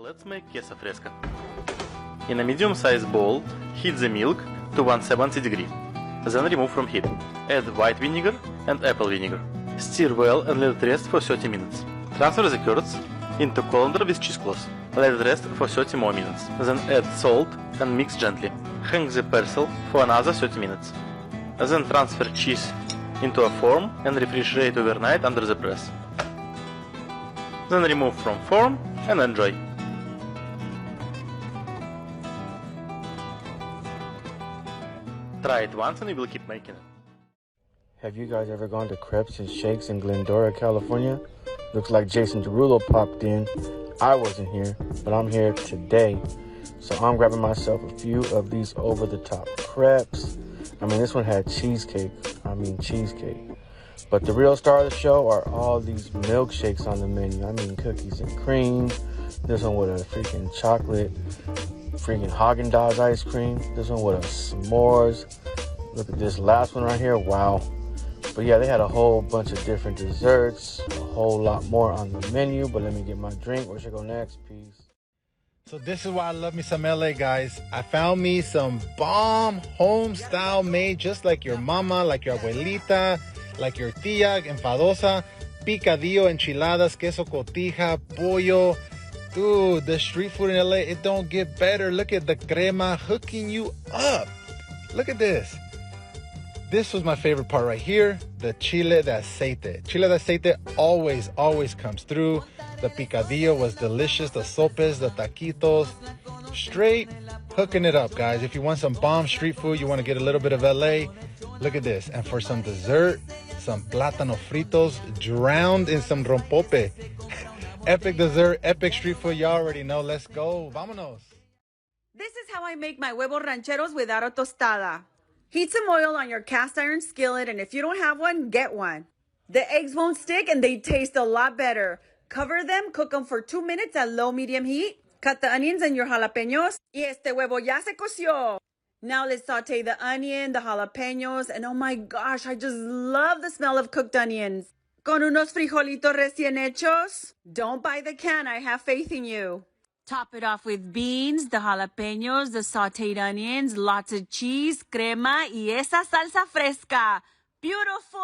Let's make queso fresco. In a medium-sized bowl, heat the milk to 170 degrees. Then remove from heat. Add white vinegar and apple vinegar. Stir well and let it rest for 30 minutes. Transfer the curds into colander with cheesecloth. Let it rest for 30 more minutes. Then add salt and mix gently. Hang the parcel for another 30 minutes. Then transfer cheese into a form and refrigerate overnight under the press. Then remove from form and enjoy. Try it once and you will keep making it. Have you guys ever gone to Crepes and Shakes in Glendora, California? Looks like Jason Derulo popped in. I wasn't here, but I'm here today. So I'm grabbing myself a few of these over-the-top crepes. This one had cheesecake. Cheesecake. But the real star of the show are all these milkshakes on the menu. Cookies and cream. This one with a freaking chocolate, Haagen-Dazs ice cream. This one with a s'mores. Look at this last one right here. Wow. But yeah, they had a whole bunch of different desserts. A whole lot more on the menu. But let me get my drink. Where should I go next? Peace. So this is why I love me some LA, guys. I found me some bomb home style made just like your mama, like your abuelita, like your tía enfadosa. Picadillo, enchiladas, queso cotija, pollo. Dude, the street food in LA, it don't get better. Look at the crema hooking you up. Look at this. This was my favorite part right here, the chile de aceite. Chile de aceite always comes through. The picadillo was delicious. The sopes, the taquitos, straight hooking it up, guys. If you want some bomb street food, you want to get a little bit of LA, look at this. And for some dessert, some plátano fritos drowned in some rompope. Epic dessert, epic street food. You already know. Let's go. Vámonos. This is how I make my huevos rancheros without a tostada. Heat some oil on your cast iron skillet, and if you don't have one, get one. The eggs won't stick and they taste a lot better. Cover them, cook them for 2 minutes at low-medium heat. Cut the onions and your jalapeños. Y este huevo ya se coció. Now let's saute the onion, the jalapeños, and oh my gosh, I just love the smell of cooked onions. Con unos frijolitos recién hechos. Don't buy the can, I have faith in you. Top it off with beans, the jalapeños, the sauteed onions, lots of cheese, crema, y esa salsa fresca. Beautiful!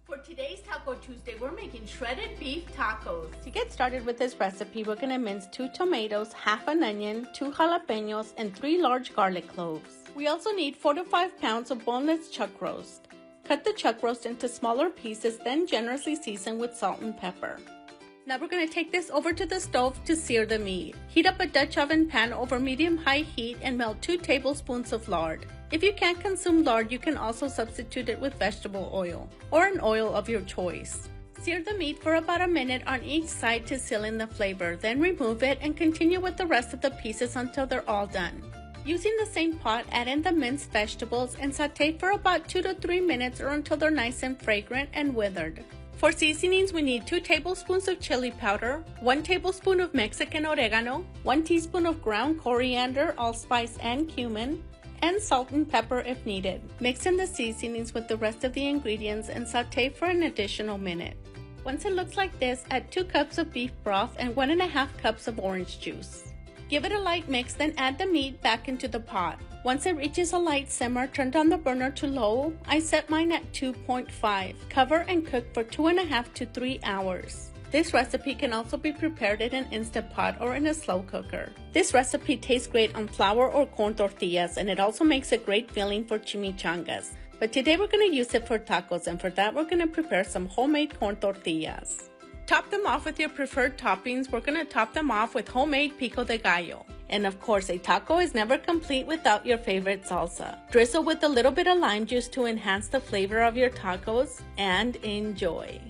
For today's Taco Tuesday, we're making shredded beef tacos. To get started with this recipe, we're going to mince 2 tomatoes, half an onion, 2 jalapeños, and 3 large garlic cloves. We also need 4 to 5 pounds of boneless chuck roast. Cut the chuck roast into smaller pieces, then generously season with salt and pepper. Now we're going to take this over to the stove to sear the meat. Heat up a Dutch oven pan over medium-high heat and melt 2 tablespoons of lard. If you can't consume lard, you can also substitute it with vegetable oil or an oil of your choice. Sear the meat for about a minute on each side to seal in the flavor, then remove it and continue with the rest of the pieces until they're all done. Using the same pot, add in the minced vegetables and saute for about 2 to 3 minutes or until they're nice and fragrant and withered. For seasonings, we need 2 tablespoons of chili powder, 1 tablespoon of Mexican oregano, 1 teaspoon of ground coriander, allspice, and cumin, and salt and pepper if needed. Mix in the seasonings with the rest of the ingredients and saute for an additional minute. Once it looks like this, add 2 cups of beef broth and 1.5 cups of orange juice. Give it a light mix, then add the meat back into the pot. Once it reaches a light simmer, turn down the burner to low. I set mine at 2.5. Cover and cook for 2.5 to 3 hours. This recipe can also be prepared in an Instant Pot or in a slow cooker. This recipe tastes great on flour or corn tortillas, and it also makes a great filling for chimichangas. But today we're going to use it for tacos, and for that we're going to prepare some homemade corn tortillas. Top them off with your preferred toppings. We're going to top them off with homemade pico de gallo. And of course, a taco is never complete without your favorite salsa. Drizzle with a little bit of lime juice to enhance the flavor of your tacos, and enjoy.